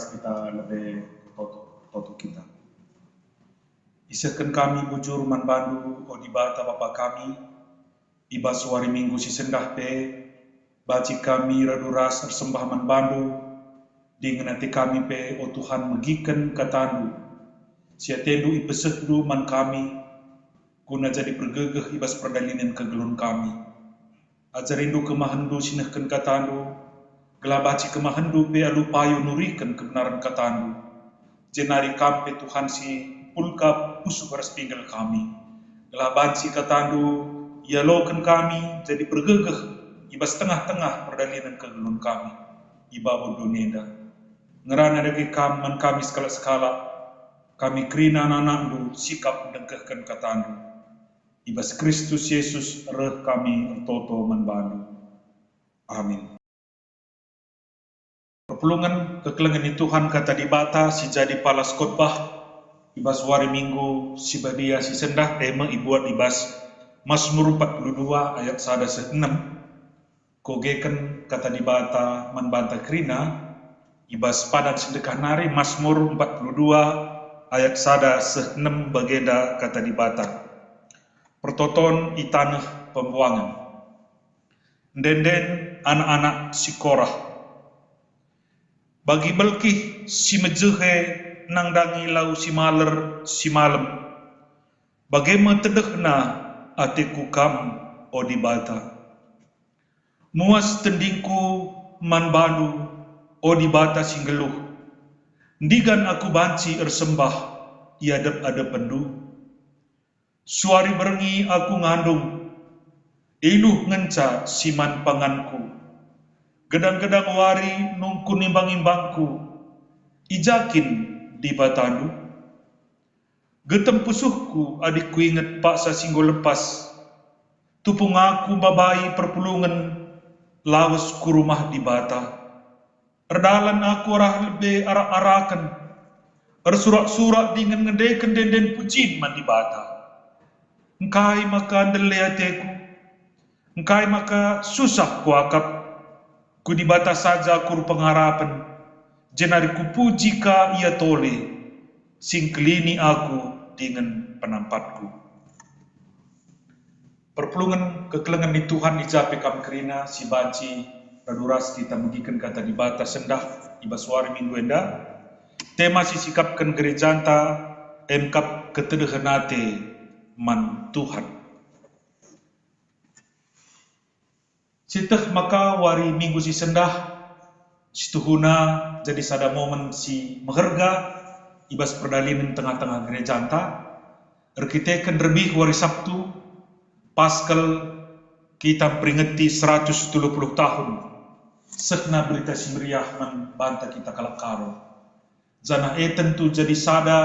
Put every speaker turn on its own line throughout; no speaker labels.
ras kita lebih toto kita. Isahkan kami bujur man bandu o dibata Bapa kami, iba suari minggu si sendah pe, baci kami radu ras ersembah man bandu, dingenati kami pe o Tuhan megiken katandu, sia tendu ipesehdu man kami, guna jadi pergegeh ibas perdalinen kegelun kami. Ajarindu kemahendu sinehken katandu, gelabaci kemahendu pe alu payu nuriken kebenaran katandu. Jenari kampe Tuhan si pulka pusuk ras pinggal kami. Gelabaci katandu, ia loken kami jadi pergegeh ibas tengah-tengah perdalinan kegelun kami. Iba bodoneda. Ngerana dagi man kami skala-skala, kami kerina nanandu sikap dengkehkan katandu. Ibas Kristus Yesus reh kami ertoto manbandu. Amin. Perpulungan kekelengan ni Tuhan kata dibata si jadi palas khotbah ibas wari minggu si badia si sendah tema ibuat ibas Mazmur 42 ayat 1-6 kogeken kata dibata manbanta krina ibas padan sedekah nari Mazmur 42 ayat 1-6 bagenda kata dibata pertoton itanah pembuangan denden anak-anak si Korah bagi belkih si mejehe nang dangi lau si maler si malam bagaimana tedehna atiku kam o dibata muas tendingku man bandu o dibata singgeluh ndigan aku banci ersembah iadep-adep pendu suari berengi aku ngandung iluh ngenca siman panganku gedang-gedang wari nungku nimbang-imbangku ijakin di batandu getem pusuhku adikku inget paksa singgo lepas tupung aku babai perpulungan lawas ku rumah di bata erdalan aku arah lebih arak-arakan ersurak-surak dengan ngedeken denden pucin man di bata engkai maka ndeleateku engkai maka susah ku akap ku di bata saja kur pengharapan jenari ku puji ka ia tole sing kelini aku dengan penampatku. Perpulungan kekelengan di Tuhan ijape kam kerina si banci raduras kita megiken kata di bata sendah ibas wari minggu enda tema si sikapkan gerejanta emkap ketedehenate man Tuhan. Siteh maka wari minggu si sendah situhuna jadi sada momen si meherga ibas perdalinan tengah-tengah gerejanta erkiteken lebih wari Sabtu Paskal kita peringati 130 tahun sekna berita si meriah man banta kita kalak karo zana tentu jadi sada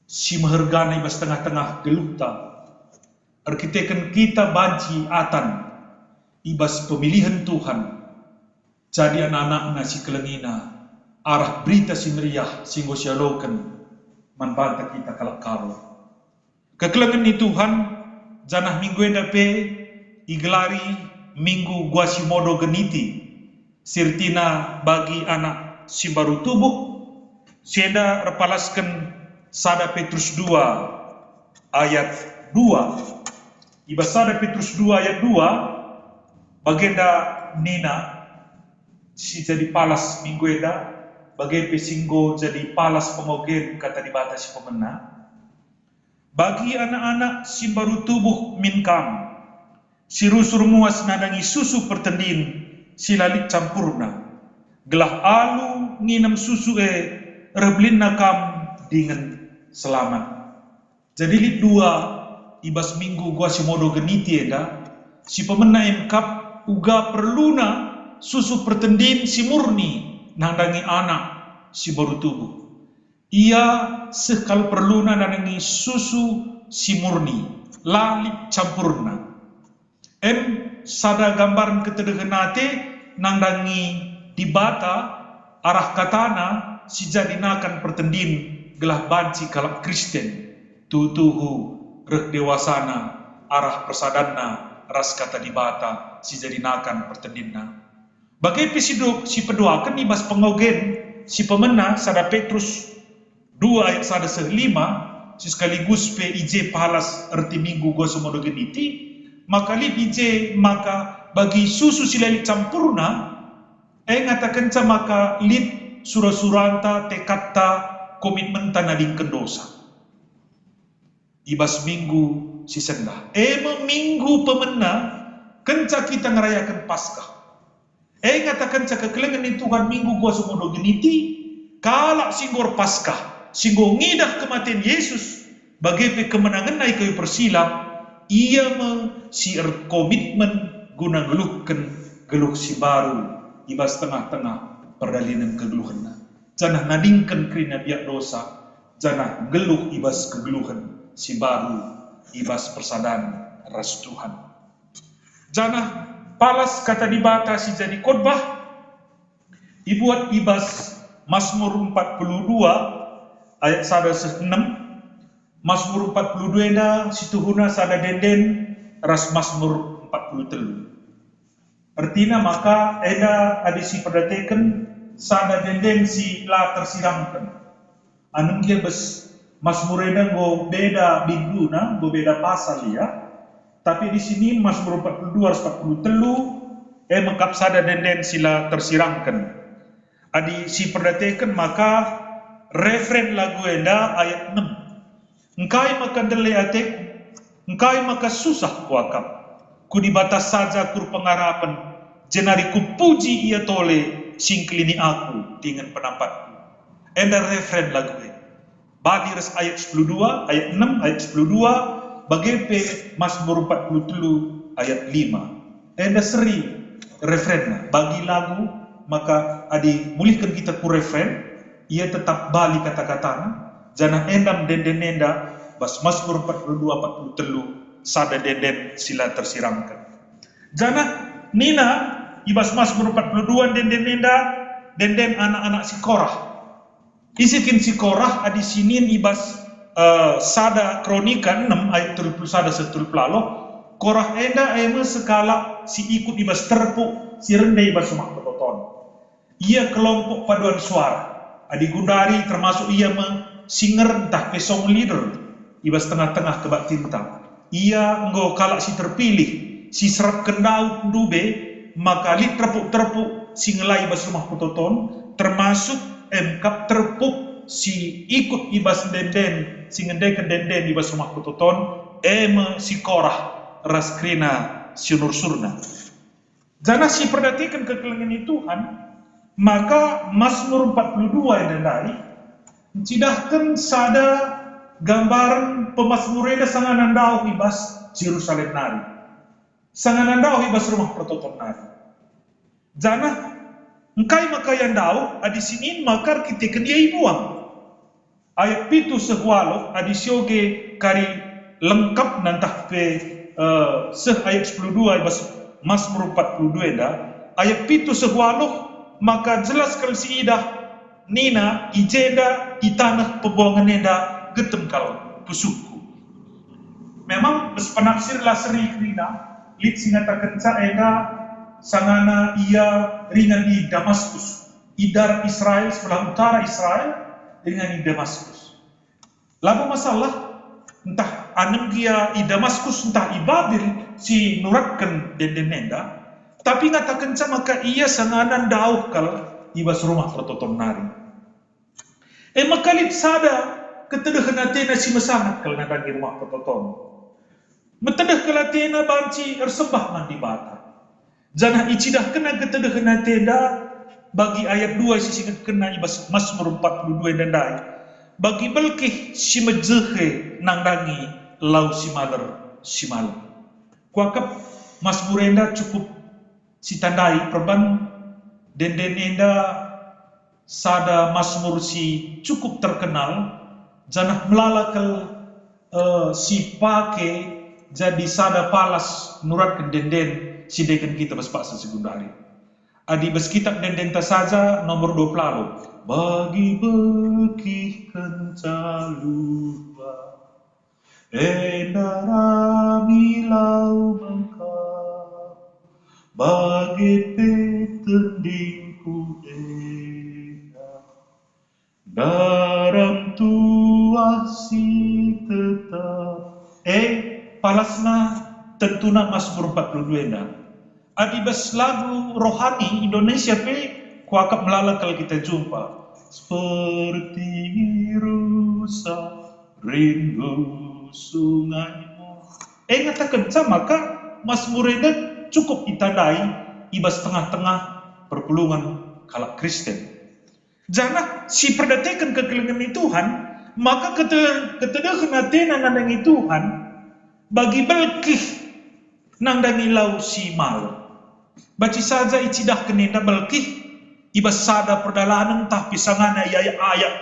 si mehergana ibas tengah-tengah geluta erkiteken kita banci atan ibas pemilihan Tuhan jadi anak-anak nasi kelengina arah berita si meriah singgo sialoken manbanta kita kalak karo kekelengan ni Tuhan janah minggu endape igelari minggu guasimodo geniti sirtina bagi anak si baru tubuh sieda repalaskan sada Petrus 2 ayat 2 ibas sada Petrus 2 ayat 2 bagenda nina si jadi palas minggu enda bagai pesinggo jadi palas pemogen kata dibatasi pemena bagi anak-anak si baru tubuh minkam si rusur muas nadangi susu pertendin si lalik campurna gelah alu nginem susu reblin nakam dengan selamat jadi lit dua ibas minggu gua si modo geniti eda si pemena emkap uga perluna susu pertendin si murni nandangi anak si baru tubuh ia sekal perluna nandangi susu si murni lalip campurna sada gambaran ketedehenate nandangi di bata arah katana si jadinakan pertendin gelah banci kalak Kristen tutuhu reh dewasana arah persadanna ras kata di bata si jadinakan pertendinna bagai pisiduk si pedoakan ibas pengogen si pemena sada Petrus 2 ayat 1-5 si sekaligus pe ije pahalas erti minggu gua semodo geniti maka lip ije maka bagi susu silali campurna ngatakan ca maka lip surah-suranta tekatta komitmen tanadingken dosa ibas minggu si sendah minggu pemena kenca kita ngerayakan Paskah ngatakan ca kekelengan ni Tuhan minggu gua semodo geniti kalak singgor Paskah singgo ngidah kematian Yesus bagi kemenangan naik kayu persilam ia si komitmen guna ngeluhkan geluh si baru ibas tengah-tengah perdalinan kegeluhan janah nadingkan kerina biak dosa janah geluh ibas kegeluhan si baru ibas persadaran ras Tuhan janah palas kata dibatasi jadi khotbah dibuat ibas Mazmur 42 ayat 1-6 Mazmur 42 enda situhuna sada denden ras Mazmur 43 artinya maka enda adisi perdateken sada denden si la tersiramkan anung dia bes Mazmur enda go beda biduna go beda pasal ya tapi di sini Mazmur 42 43 mengkap sada denden sila tersiramkan adi si perdateken maka referen lagu enda ayat 6 engkai maka dele atek engkai maka susah kuakap ku dibatas saja kur pengarapan jenari ku puji ia tole singklini aku dengan penampatku enda referen lagu bagi res ayat 12 ayat 6 ayat 12 bagi pe Mazmur 43 ayat 5 enda seri referen bagi lagu maka adi mulihkan kita ku referen ia tetap bali kata-katana janah endam denden enda bas Mazmur 42 43 sada denden sila tersiramkan janah nina ibas Mazmur 42 denden enda denden anak-anak si Korah isikin si Korah adi sinin ibas sada kronika 6 ayat 31 Korah enda sekala si ikut ibas terpuk si rendai ibas rumah petoton ia kelompok paduan suara adi gundari termasuk ia singer entah pesong leader ibas tengah-tengah kebak tinta ia enggo kalak si terpilih si serap kendau dube maka li terpuk-terpuk si ngelai ibas rumah petoton termasuk kap terpuk si ikut ibas denden si ngendeken denden ibas rumah petoton si Korah raskrina si nursurna jana si perdatikan kekelengan Tuhan maka Mazmur 42 yang dari cidahkan sada gambaran pemasmurena sanganandau ibas Jerusalem nari sanganandau ibas rumah pertoton nari jana engkai maka yang dau adi sinin makar kita dia ibuang ayat pitu sehwalo adi sioge kari lengkap nantah pe ayat 12 ibas Mazmur 42 dah ayat pitu sehwalo maka jelas kalau si idah nina ijenda di tanah pembuangan enda getem kalau pusuku memang penafsir lah seri krina lit singata kenca enda sangana ia ringan di Damaskus idar Israel sebelah utara Israel dengan di Damaskus lalu masalah entah anem dia di Damaskus entah i Babil si nuratkan denden enda tapi ngatakan maka ia sangana dauh kalau ibas rumah pertoton nari makalit sada ketedah natena si mesangat kalau nadangi rumah pertoton metedah kelatena banci ersembah mandi bata janah icidah kena ketedah natena bagi ayat 2 sisi kena ibas Mazmur 42 dan dai bagi belkih si mejehe nangdangi lau si maler kuakap Mazmur enda cukup si tandai perban denden enda sada Mazmur si cukup terkenal janah melalakal si pake jadi sada palas nurat ke denden si deken kita berspaksa segundari adi bes kitab denden ta saja nomor 20 bagi bekih kencalua endara milau mengka bagi petendingku Dalam tua si tetap. Palasna tentuna Mazmur 42 na. Adibas lagu rohani Indonesia kuakap melala kalau kita jumpa. Seperti rusa rindu sungaimu. Ngatakan sama maka Mazmur itu cukup ditandai ibas tengah-tengah perpulungan kalak Kristen. Jangan si perdatekan kekelengan Tuhan, maka ketedahan atena nandangi Tuhan, bagi belkih nandangi lau si mal. Baci saja icidah kenenda belkih, ibas sada perdalanan tah pisangana ayat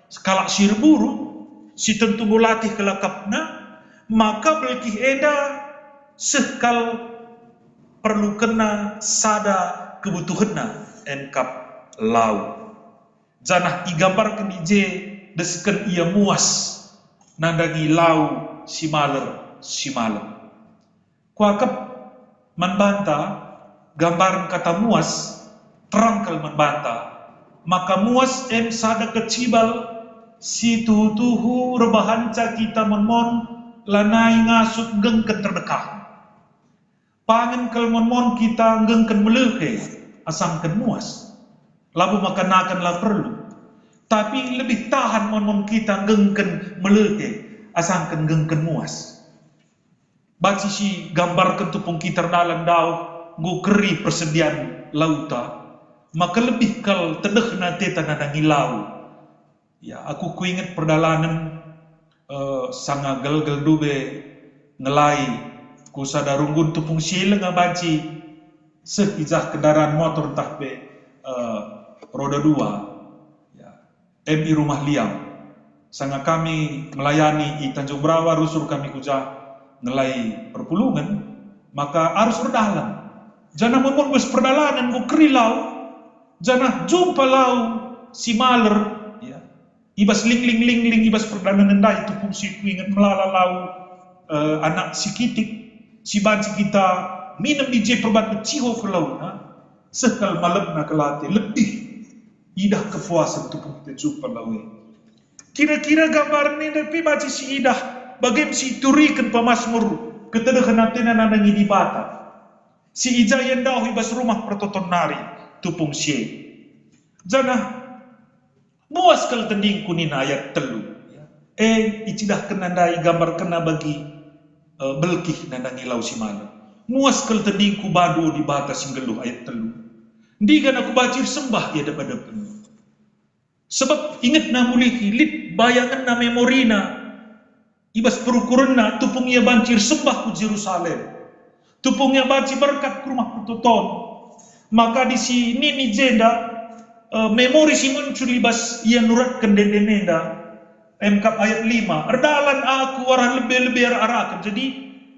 sekalak sirburu, si tentu gulatih kelakapna, maka belkih eda sekal perlu kena sada kebutuhanna engkap lau. Janah igambarkan ije desken ia muas nandangi lau si maler. Kuakap membanta gambaran kata muas terangkal membanta maka muas sada kecibal si tuhu rebahanca kita menmon lanai ngasut gengken terdekah pangen kal menmon kita gengken melehe asangken muas labu makanakanlah perlu. Tapi lebih tahan mon kita gengken melehe asangken gengken muas. Baci si gambarkan tupung kita dalam dau ngukeri persediaan lauta. Maka lebih kal tedeh nanti tanah lau. Ya, aku kuingat perdalanan sanga gel dube ngelai ku sadarunggun tupung sileng baci sehijah kendaraan motor entah be roda 2 ya. MI Rumah Liang sanga kami melayani di Tanjung Brawa rusur kami kuja ngelai perpulungan maka harus berdalam jangan membus perdalanan bukri lau jangan jumpa lau si maler ya. Ibas ling ibas perdalanan dai itu fungsi kuingat melala lau anak si kitik si banci kita minum di perbat ciho ke lau sekal malam nak kelate lebih idah kepuasan untuk kita jumpa lawe. Kira-kira gambar ni tapi baca si idah bagaimana si turikan pemasmur ketedekan nantinan nandangi di bata. Si ijayan dah ibas rumah pertoton nari tupung si. Jana muas kal tending kunin ayat telu. Icidah kenandai gambar kena bagi belkih nandangi lau si mana. Muas kal tending ku badu di bata singgeluh ayat telu. Ndigan aku bacir sembah ya depan-depan. Sebab ingat na muli hilit bayangan na memorina. Ibas perukuran na tupung ia bancir sembah ku Jerusalem. Tupung ia bancir berkat ke rumah pertoton. Maka di sini ni jenda memori si muncul ibas ia nuratkan dendenenda. Mkap ayat 5. Erdalan aku warah lebih-lebih arakan. Jadi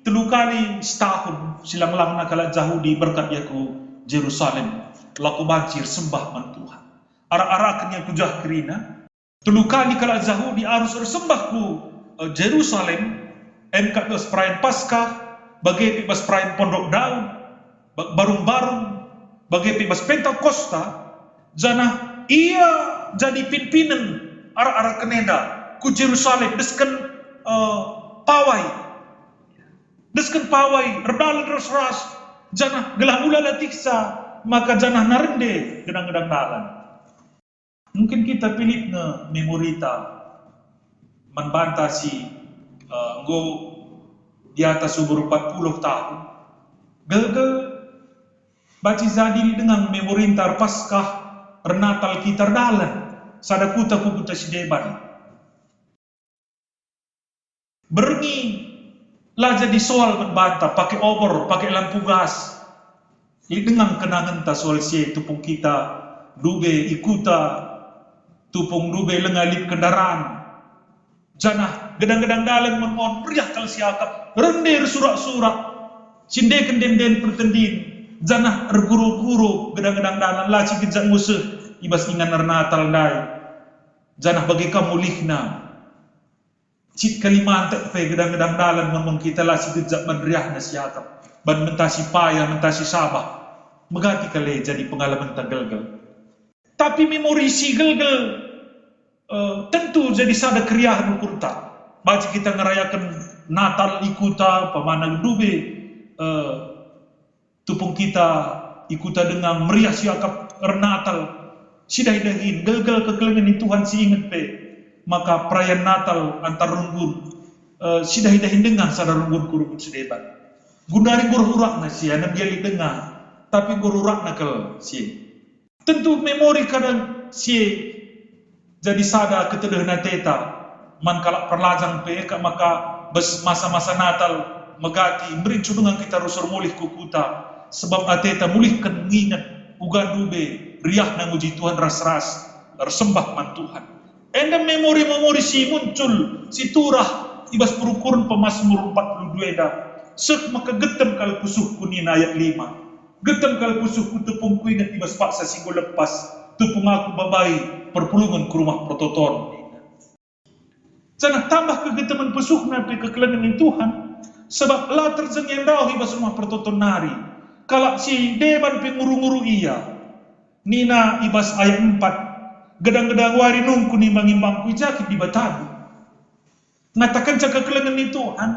3 kali setahun silang-lang na kalah jauh di berkat ya ku Jerusalem. Laku bancir sembah man Tuhan. Ara-arakan yang kujah kerina. 3 kali kalau Zahudi harus bersembah ku Jerusalem. Mk pas perayaan Paskah. Bagi pas perayaan Pondok Daun. Barung-barung. Bagi pas Pentakosta. Jana ia jadi pimpinan ara-ara keneda ku Jerusalem. Desken pawai. Desken pawai. Redalan ras-ras. Jana gelah ulala tiksa. Maka janah narende gedang-gedang dalan. Mungkin kita pilih na memorita membantah si nggo di atas umur 40 tahun. Gel baci zadini dengan memorintar Paskah Renatal kita dalan sada kuta si deban. Berengi lah jadi soal membantah pakai obor, pakai lampu gas. Dengan kenangan ta soal si tupung kita dube ikuta tupung dube lengalip kendaraan janah gedang-gedang dalan mengon priah kal siakap rendir surak-surak sindeken den pertendin janah erguru-guru gedang-gedang dalan laci gejak musuh ibas ingan Natal dai janah bagi kamu lihna cit Kalimantan pe gedang-gedang dalan mengon kita laci gejak mandriah na siakap ban mentasi payah mentasi Sabah megati kali jadi pengalaman tak gelgel. Tapi memori si gelgel tentu jadi sada keriahan ukurta. Baca kita ngerayakan Natal ikuta, pemana dube, tupung kita ikuta dengan meriah siakap Natal. Sidah-dahin, gagal kekelengan ni Tuhan si ingat pe. Maka perayaan Natal antar runggun, sidah-dahin dengan sada runggun kurungun sedebat. Gundari gururak na siya, nabiyali dengar, tapi gururak na kel siya. Tentu memori kadang siya jadi sada ketedehan teta, man kalak perlajang pe, maka masa-masa Natal megati, beri cudungan kita rusur mulih kukuta, sebab ateta mulih kan ngingat, ugan dube, riah na nguji Tuhan ras-ras, bersembah man Tuhan. Enda memori-memori si muncul, si turah, ibas perukuran Pemazmur 42 dah. Sek maka getem kal pusuh kunin ayat 5. Getem kal pusuh ku tepung ku ingat ibas paksa singgo lepas, tepung aku babai perpulungan ke rumah prototon. Jangan tambah kegeteman pusuh nabi kekelangan Tuhan, sebab lah terjeng dau ibas rumah prototon nari. Kalak si deban penguru-nguru iya, Nina ibas ayat 4, gedang-gedang wari nungku nimbang-imbang ku jakit di batabu. Ngatakan cakap kelengan ni Tuhan,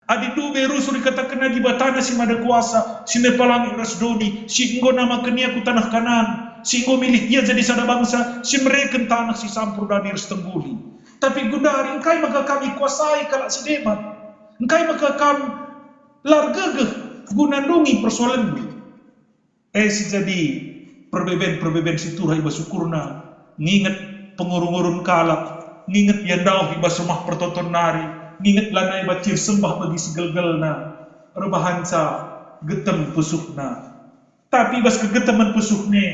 adi dube rusul dikatakan di batana si mada kuasa, si nepalangi rasdoni, si enggo nama kenia ku tanah kanan, si enggo milih ia jadi sada bangsa, si mereka tanah si sampur dan tengguli. Tapi gundari, engkai maka kami kuasai kalak si debat, engkai maka kami largegeh gunandungi persoalan ini. Si jadi perbeben si turah iba syukurna, nginget pengurung-urung kalak, nginget yandau iba rumah pertonton nari, nginget lanai bacir sembah bagi si gelgelna, rebahansa getem pusuhna. Tapi ibas kegeteman pusuhne,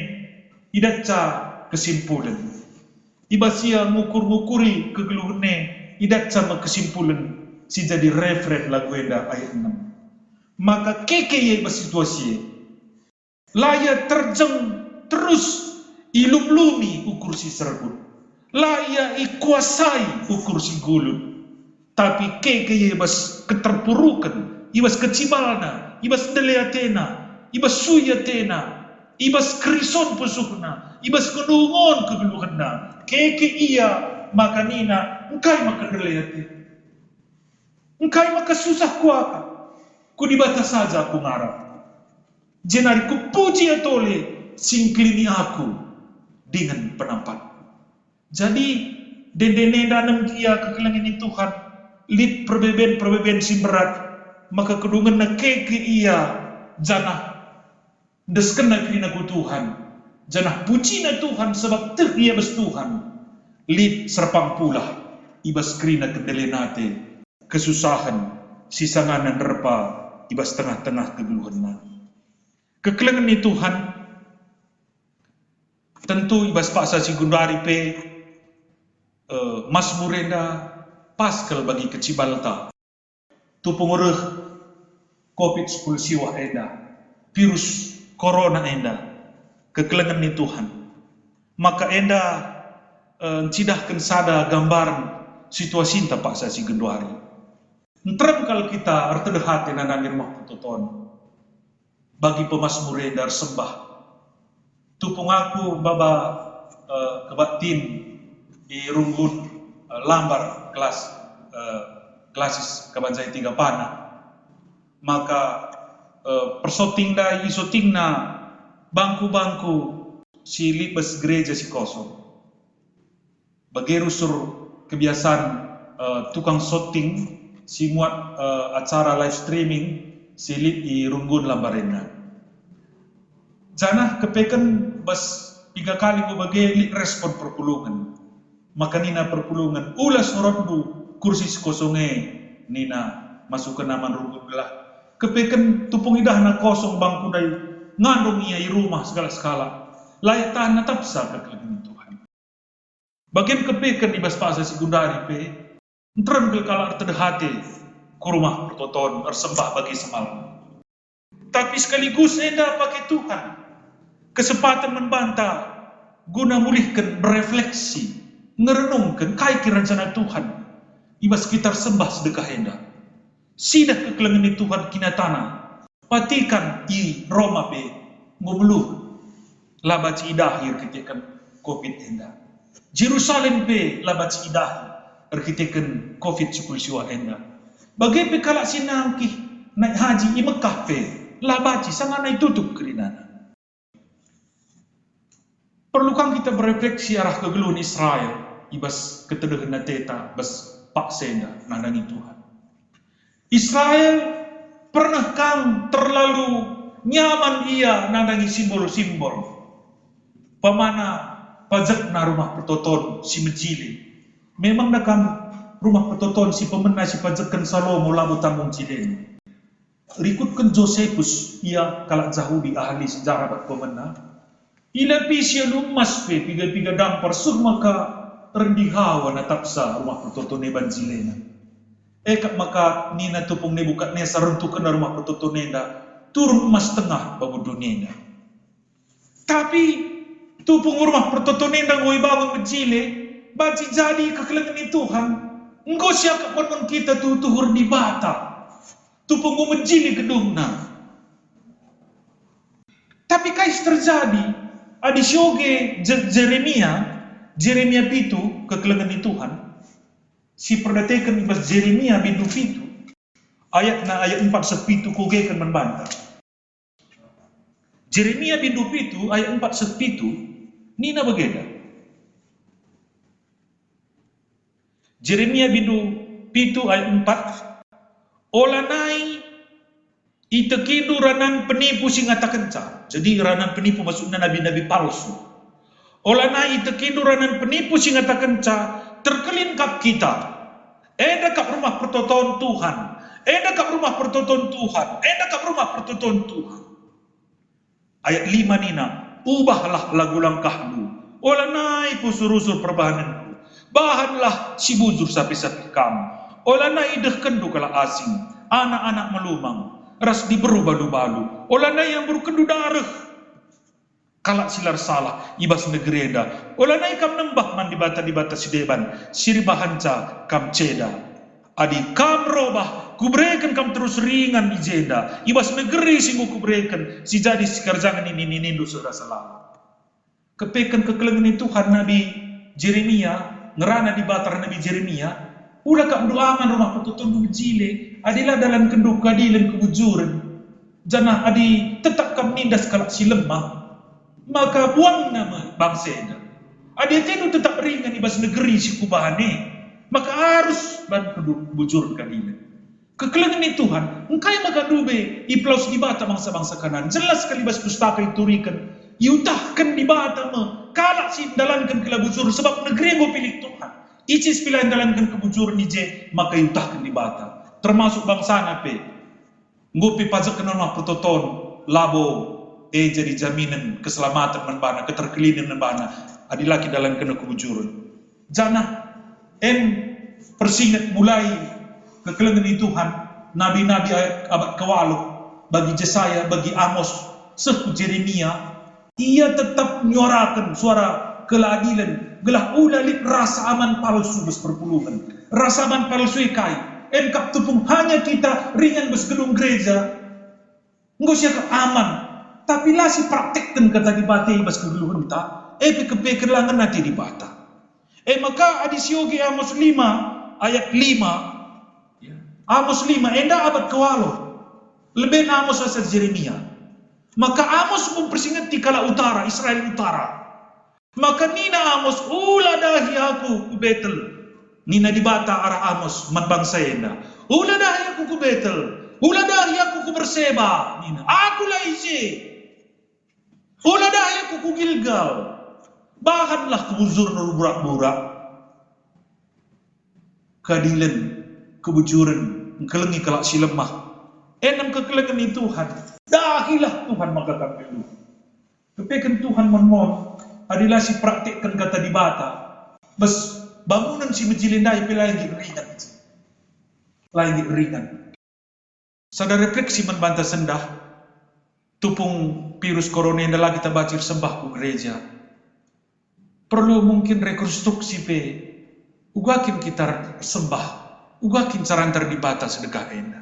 idaca kesimpulan. Ibas ia ngukur-ngukuri kegeluhne, idaca kesimpulan, si jadi referen lagu enda ayat 6. Maka keke ya ibas situasi, laya terjeng terus ilum-lumi ukur si serbut, laya ikuasai ukur si gulut. Tapi keke ibas keterpurukan, ibas kecibalna, ibas deleatena, ibas suyatena, ibas krison pusuhna, ibas kedungon kegeluhna. Keke iya maka nina, engkai maka deleate, engkai maka susah kuaka, ku dibatas saja aku ngarap. Jenari ku puji atole singklini aku dengan penampat. Jadi dendene danem kia kekelangin Tuhan, lip perbeben si berat, maka kedungan na keke iya janah deskena kina ku Tuhan, janah puji na Tuhan sebab teh ia bes Tuhan, lip serpang pula ibas krina kendelenate kesusahan sisanganan nerpa ibas tengah-tengah kegeluhan na. Kekelangan ni Tuhan tentu ibas paksa si gundari pe Mazmurenda paskel bagi kecibalta tu pengurus COVID-19 siwa enda, virus corona enda, kekelangan ni Tuhan. Maka enda cidahkan sada gambaran situasi tak paksa si gundari. Entrem kalau kita artedehati nanangir mah putoton bagi Pemazmurenda sembah. Tupung aku baba kebatin di runggun lambar klasis kabanjai 3 panah. Maka persoting da isoting na bangku-bangku si libes gereja si kosong. Bagerusur kebiasaan tukang soting si muat acara live streaming si lip i runggun lambarena. Janah kepekan bas 3 kali ku bagi respon perpulungan. Maka nina perpulungan ulas norotbu kursi kosonge nina masuk ke naman runggun gelah. Kepekan tupung idah na kosong bangku day ngandung ia i rumah segala-segala. Layak tahan na tapsa kekelangin Tuhan. Bagian kepekan ibas paksa si gundari pe, entram gel kala terdehati ke rumah pertoton bersembah bagi semalam. Tapi sekaligus enda pakai Tuhan kesempatan membantah guna mulihkan berefleksi ngerenungkan kai rencana Tuhan ibas sekitar sembah sedekah enda sidah kekelangan Tuhan kinatana patikan i Roma pe ngomuluh labaci idahir ketika COVID enda Jerusalem pe labat idahi arkiteken COVID-19 enda. Bagai pe kalak sinangki naik haji i Mekah pe labaci sangat naik tutup kerinana. Perlukah kita berefleksi arah kegeluhan Israel ibas ketedehan teta bas pak senda nandangi Tuhan. Israel pernah kang terlalu nyaman ia nandangi simbol-simbol pamana pajak na rumah pertoton si Mejile. Memang nakam rumah pertoton si pemena si pajakkan Salomo labu tanggung Cilen. Rikutkan Josephus ia kalak Yahudi ahli sejarah bat pemena. Ila pisya lumas pe piga-piga dampar sur maka rendihawa na tapsa rumah pertoton neban Cilena. Ekat maka nina tupung Nebukadnezar rentukan rumah pertoton nenda turun emas tengah babu dunia. Tapi tupung rumah pertoton nenda ngoi bangun Cile baci jadi kekelengan Tuhan. Engkau siapa pun kita tuhur di bata. Tupung menjili gedungna. Tapi kais terjadi adi syoge Jeremia pitu kekelengan Tuhan. Si perdatekan ibas Jeremia bindu pitu. Ayat 4 sepitu kogekan membantah. Jeremia bindu pitu ayat 4 sepitu nina begeda. Jeremia bindu pitu ayat 4 olanai itekidu ranan penipu sing ngatakenca. Jadi ranan penipu maksudnya nabi-nabi palsu. Olanai itekidu ranan penipu sing ngatakenca terkelin kap kita. Eda kap rumah pertoton Tuhan. Eda kap rumah pertoton Tuhan. Eda kap rumah pertoton Tuhan. Ayat 5 nina. Ubahlah lagu langkahmu. Olanai pusurusur perbahananku. Bahanlah si bujur sapi-sapi kamu. Olanai dehkendu kala asing. Anak-anak melumang. Ras diberu balu-balu. Olanai yang berkendu darah. Kalak silar salah. Ibas negereda. Olanai kam nembah man di bata sideban. Siri bahanca kam ceda. Adi kam robah. Kubreken kam terus ringan di jeda. Ibas negeri singgu kubreken. Si jadi sikarjangan ini nindu sudah salah. Kepekan kekelengan Tuhan Nabi Jeremia. Ngerana di batar Nabi Jeremia. Udah kak doangan rumah pertoton Jile. Adilah dalam kenduk keadilan kebujuran. Janah adi tetap kam nindas kalak si lemah. Maka buang nama bangsa ini. Adi itu tetap ringan ibas negeri si kubahane. Maka harus ban penduk bujur keadilan. Kekelengan Tuhan. Engkai maka dube iplaus di bata bangsa-bangsa kanan. Jelas kali bas pustaka iturikan. Iutahkan di bata me. Kalak si dalankan kelabujur. Sebab negeri yang gue pilih Tuhan. Icis pilihan dalankan kebujuran ije. Maka iutahkan di bata. Termasuk bangsa nape. Ngopi pajak ke rumah pertoton. Labo. Jadi jaminan keselamatan membana, keterkelinan membana. Adilaki dalam kena kebujuran. Janah persingat mulai kekelengan Tuhan. Nabi-nabi abad ke-8 bagi Yesaya, bagi Amos, sehu Jeremia. Ia tetap menyuarakan suara keadilan. Gelah ulalit rasa aman palsu berperpulungan. Rasa aman palsu ikai. Engkap tupung hanya kita ringan bergedung gereja. Enggak siapa aman. Tapi lah si praktekkan kata di bata ibas kegeluhan kita. Kelangan nanti di bata. Maka adisiogi Amos 5 ayat 5. Amos 5 enda abad ke-8. Lebih Amos asal Jeremia. Maka Amos mempersingati kala utara, Israel utara. Maka nina Amos uladahi aku ku Betel. Nina di bata arah Amos man bangsa enda. Uladahi aku ku Betel. Uladahi aku ku Berseba. Nina aku lah ije. Uladahi aku ku Gilgal. Bahanlah kebujur nur burak-burak. Keadilan, kebujuran, kelengi kelak si lemah. Enam kekelengan Tuhan. Dahilah Tuhan maka kami lu. Kepekan Tuhan mohon adalah si praktekkan kata di bata. Bes bangunan si menjilindai lagi ringan. Lagi ringan. Sadar refleksi membantah sendah. Tupung virus corona yang lagi kita bacir sembah ku gereja. Perlu mungkin rekonstruksi pe. Ugakin kita sembah. Ugakin carantar di bata sedekah enda.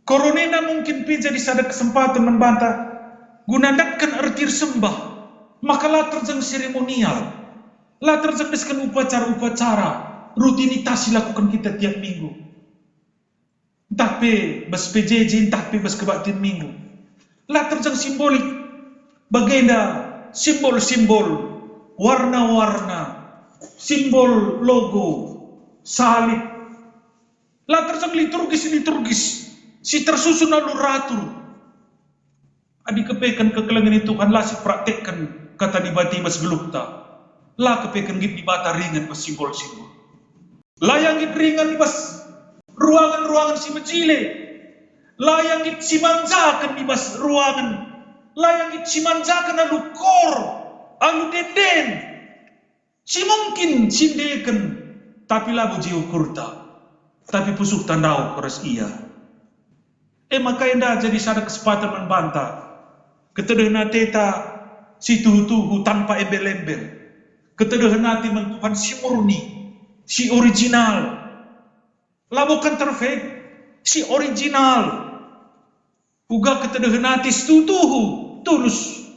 Corona mungkin pe jadi sada kesempatan membantah. Gunakan arti sembah. Maka lah terjang seremonial. Lah terjadiskan upacara-upacara, rutinitas dilakukan kita tiap minggu. Entah pe bas PJJ, entah pe bas kebatin minggu. Lah terjang simbolik, bagenda simbol-simbol, warna-warna, simbol logo, salib. Lah terjang liturgis, si tersusun alur ratur. Adi kepekan kekelengan itu Tuhan lah si praktekkan kata tiba-tiba segelukta. Lah kepekan git dibata ringan pas simbol-simbol. Lah yang git ringan pas ruangan-ruangan si mecile. Lah yang git si manjakan di bas ruangan. Lah yang git si manjakan alu kor, alu denden. Si mungkin sindekan tapi labu jiu kurta. Tapi pusuh tandau koras iya. Maka enda jadi sada kesempatan membantah. Ketedehna teta si tuhu-tuhu tanpa embel-embel. Ketedehna hati Tuhan si murni, si original. Lah bukan terfake, si original. Uga ketedehna hati si tuhu tulus.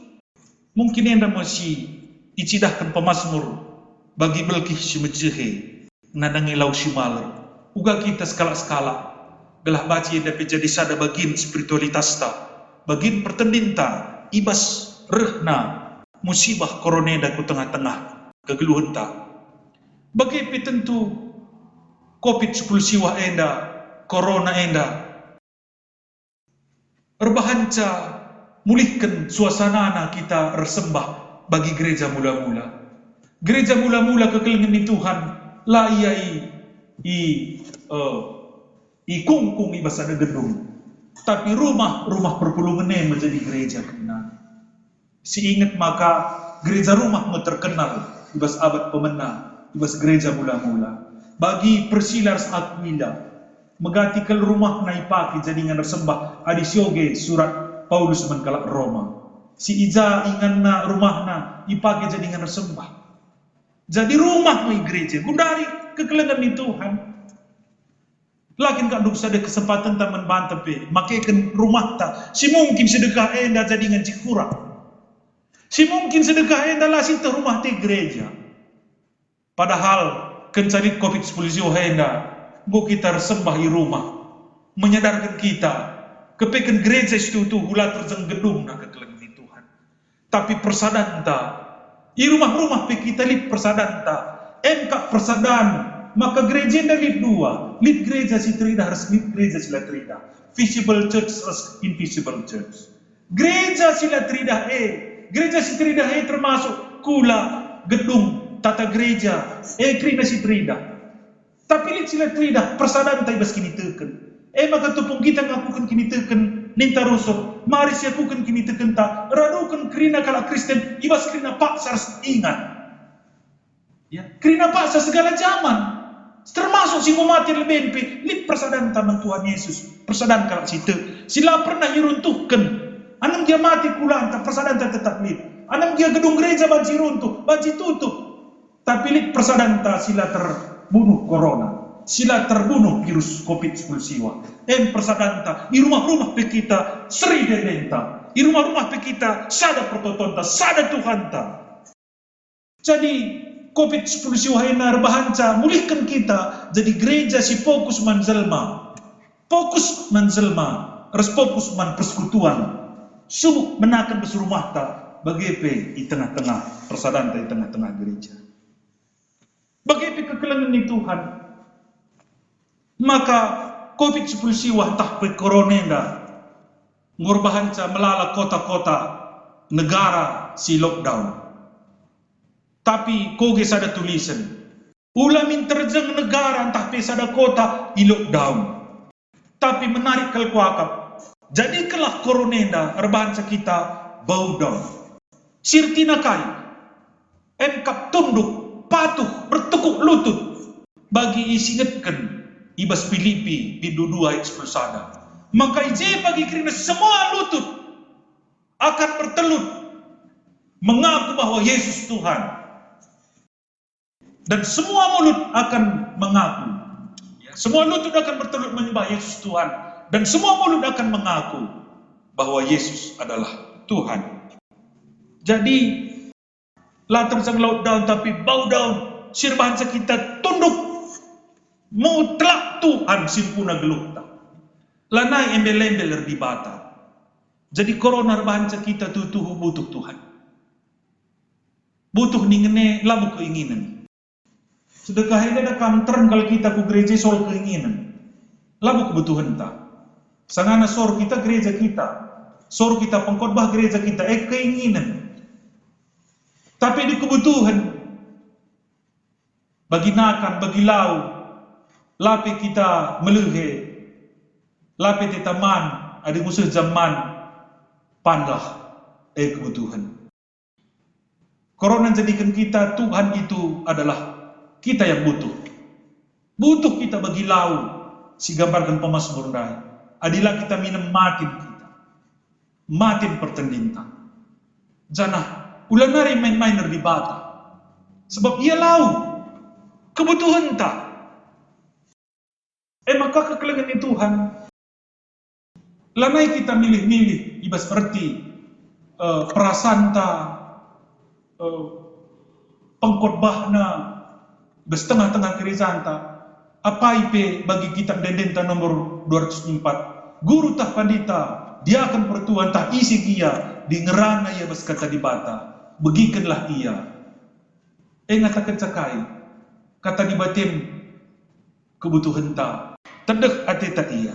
Mungkin enda masih dicidahkan pemasmur bagi belkih si mejehe nadangi lau si maler. Uga kita skala-skala gelah baci dapat jadi sada bagin spiritualitas ta, bagin pertendinta ibas rehna musibah koroneda ku tengah-tengah kegeluhan ta. Bagi tentu COVID-19 siwa enda, corona enda, erbahanca mulihkan suasana kita bersembah bagi gereja mula-mula. Gereja mula-mula kekelengan ni Tuhan lah i kungkung ibas ada gedung. Tapi rumah perpulungan menjadi gereja kena. Si ingat maka gereja rumah terkenal ibas abad pemena, ibas gereja mula-mula. Bagi Persilas Aquila, megati kel rumah na ipaki jadingan bersembah adisyoge surat Paulus menkalak Roma. Si Iza ingan na rumah na ipaki jadingan bersembah. Jadi rumah mai gereja, gundari kekelengan ni Tuhan. Lakin kak duk sada kesempatan tak membantah pe, makaikan rumah ta. Si mungkin sedekah enda jadingan cikura. Si mungkin sedekah enda lah sita rumah te gereja. Padahal kencarit COVID-19 enda, go kita sembah di rumah, menyadarkan kita, kepekan gereja itu hula terjeng gedung na kekelengan ni Tuhan. Tapi persadanta, di rumah-rumah pe kita lip persadanta, engkak persadan, maka gereja enda lip dua, lip gereja si trida harus lip gereja sila trida, visible church harus invisible church. Gereja sila trida gereja si trida termasuk kula gedung tata gereja, krina si trida. Tapi lip sila trida, persadan tay bas kini teken. Maka tupung kita ngakukan kini teken, ninta rusuk, mari siakukan kini teken ta, radukan krina kala Kristen, ibas krina paksa harus ingat. Ya, krina paksa segala zaman. Termasuk si mati lebih lip persadan taman Tuhan Yesus, persadan kala situ. Sila pernah diruntuhkan, anam dia mati kulang, tak persadan tak tetap lip. Anam dia gedung gereja banci runtuh, banci tutup. Tapi lip persadanta sila terbunuh corona, sila terbunuh virus COVID-19 siwa. Persadanta, di rumah-rumah pe kita seri dendenta, di rumah-rumah pe kita sada prototonta, sada Tuhanta. Jadi COVID-19 siwa ena rebahanca mulihkan kita jadi gereja si fokus manjelma, harus fokus man persekutuan, subuk menakan besurumah ta bagepe di tengah-tengah persadanta di tengah-tengah gereja. Bagi kekelengan ni Tuhan, maka COVID-19 siwa tah pe koronenda ngorbahanca melala kota-kota negara si lockdown. Tapi koge sada tulisan, ulamin terjeng negara entah pe sada kota di lockdown. Tapi menarik kelkuakap, jadi kelah koronenda erbahanca kita bau down. Sirtina kai, engkap tunduk patuh bertekuk lutut bagi isingetkan ibas Filipi pindu 2 ayat 10 sada. Maka ije bagi kerana semua lutut akan bertelut mengaku bahwa Yesus Tuhan, dan semua mulut akan mengaku, semua lutut akan bertelut menyembah Yesus Tuhan, dan semua mulut akan mengaku bahwa Yesus adalah Tuhan. Jadi Latar sang laut daun tapi bau daun. Sirbahan kita tunduk. Mutlak Tuhan simpuna geluh ta. Lanai embel-embel di bata. Jadi corona bahan kita tuh butuh Tuhan. Butuh ningene labu keinginan. Sedekah ini ada kamtern kalau kita ku gereja soal keinginan. Labu kebutuhan ta. Sangana sor kita gereja kita. Sor kita pengkhotbah gereja kita. Keinginan. Tapi di kebutuhan. Bagi nakan, bagi lau. Lapi kita meluhe. Lapi ti taman. Adi musuh zaman. Pandah. Kebutuhan. Corona jadikan kita, Tuhan itu adalah kita yang butuh. Butuh kita bagi lau. Si gambarkan Pemasmur dai. Adilah kita minum matin kita. Matin pertendinta. Janah. Ulang nari main-main di bata. Sebab ia lau. Kebutuhan tak. Maka kekelengan Tuhan. Lanai kita milih-milih. Iba seperti perasaan tak. Pengkhotbahna. Iba setengah-tengah kerajaan tak. Apa IP bagi kitab Dendenta nomor 204. Guru tak pandita. Dia akan pertuan tak isi dia. Di ngerana ia berkata di bata. Begikanlah ia. Ngatakan cakai. Kata di batin. Kebutuhan ta. Tedek hati tak ia.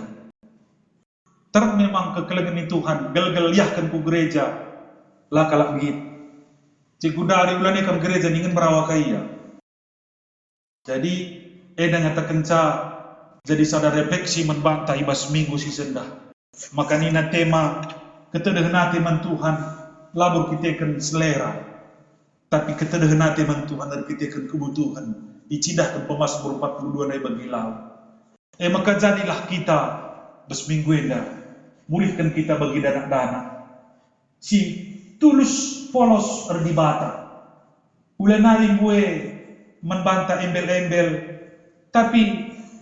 Ter memang kekelengan Tuhan. Gel-gel yahkan ku gereja. Lah kalak begitu. Cikgu dari bulan kam gereja ingin merawak ia. Jadi. Ngatakan ca. Jadi sadar refleksi menbantai bas minggu si sendah. Maka nina tema. Ketedahan teman Tuhan. Labur kita akan selera. Tapi ketedahan teman Tuhan dan kita akan kebutuhan. Dicidahkan Pemasmur 42 dari bagi lau. Maka jadilah kita besminggu endah. Mulihkan kita bagi dana-dana. Si tulus polos erdibata. Ulan nari gue membantah embel-embel. Tapi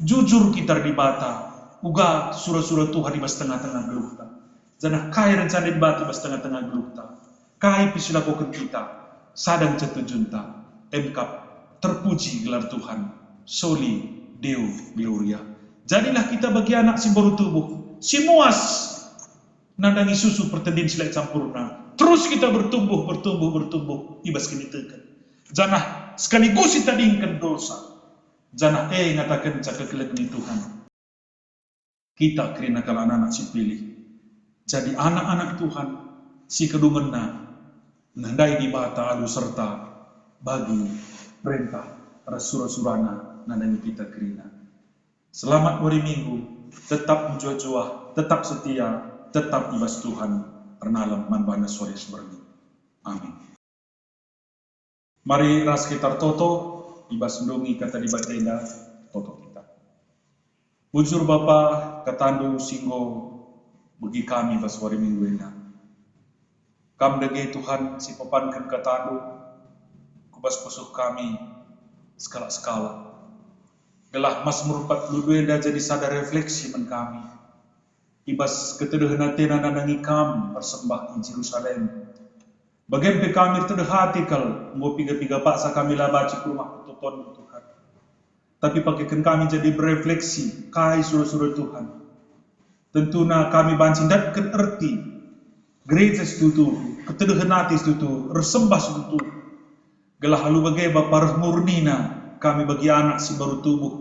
jujur kita erdibata. Uga surah-surah Tuhan di bas tengah-tengah geluh. Jangan kaya rencana di batu bas tengah-tengah geluh. Kai pisilakukan kita, sadang cetujunta, emkap, terpuji gelar Tuhan, soli, Deo, gloria. Jadilah kita bagi anak si baru tubuh, si muas, nandangi susu pertendin silai campurna. Terus kita bertumbuh, ibas kini tekan. Janah sekaligus kita diingkan dosa. Janah ngatakan cakak-kelek ni Tuhan. Kita kerana kalau anak-anak si pilih. Jadi anak-anak Tuhan, si kedungenna, nandai di bata alu serta bagi perintah surah-surana nandai kita kerina. Selamat hari Minggu, tetap menjua-jua, tetap setia, tetap ibas Tuhan, pernalam manbana sore seberni. Amin. Mari ras kita toto, ibas ndongi kata di batenda, toto kita. Bujur Bapa, katandu singgo, bagi kami bas hari Minggu ini. Kam degi Tuhan si papankan katandu kubas pusuh kami skala-skala. Gelah Mazmur 42 dah jadi sadar refleksi men kami. Ibas ketedahan tena nandangi kami bersembah di Jerusalem. Bagaimana kami terdehati kal mau piga-piga paksa kami lah baca ke rumah tuton Tuhan. Tapi pakaikan kami jadi berefleksi kai surah-surah Tuhan. Tentunya kami bancing dan erti gereja setutu, ketedahan hati setutu, resembah setutu. Gelah halu bagai bapa murnina kami bagi anak si baru tubuh.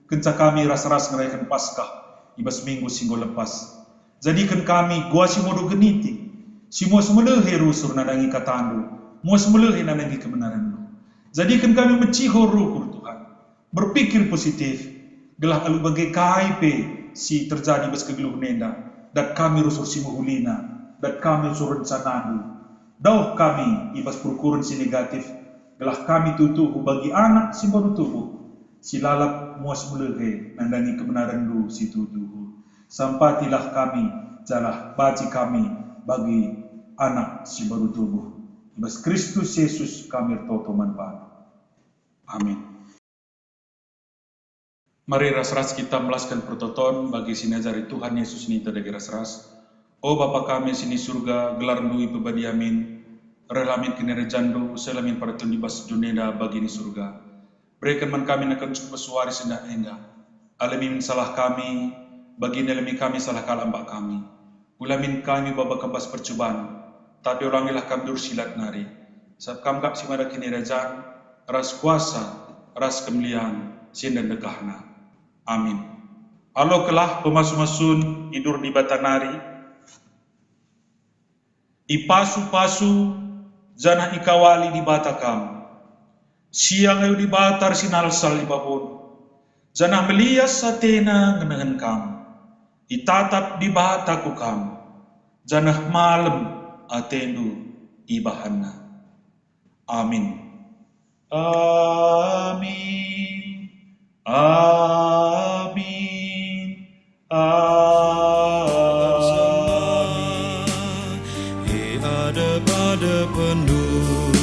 Kenca kami rasa-rasa ngerayakan Paskah ibas minggu singgo lepas. Jadikan kami gua si modo geniti. Si mua semelehe rusur nadangi katandu. Mua semelehe nadangi kebenaran. Jadikan kami mencihor rukur Tuhan. Berpikir positif. Gelah alu bagai KIP si terjadi bas kegeluh nenda. Dan kami rusur si muhulina. Dan kami rusur rencanadu. Dauh kami ibas perkurun si negatif. Gelah kami tutuh bagi anak si baru tubuh. Si lalap muas melehe nandangi kebenaran du si tutuh. Sampatilah kami jalah baci kami bagi anak si baru tubuh. Ibas Kristus Yesus kami toto manfaat. Amin. Mari ras-ras kita melaskan pertoton bagi sinazari Tuhan Yesus ini terdagi ras-ras. Oh Bapa kami sini surga, gelar dui pebadi amin. relamin kinere jando, selamin pada tunibas duneda bagi ni surga. Berikan man kami nakan cukup suari sendah endah. Alamin salah kami, bagi nelami kami salah kalambak kami. Ulamin kami babak kabas percobaan, tapi ulangilah kami dursilat nari. Sebab kam gap si mada kinere jan, ras kuasa, ras kemuliaan, sindan degahna. Amin. Alo kelah pemasu-masun idur di batanari, ipasu-pasu janah ikawali di batakam. Siang ayu di batar sinalsal di babon. Janah melias satena ngenahan kam. Itatap di bataku kam. Janah malam atendu ibahana. Amin. Amin. Amin. Amin.
Ada pada penuh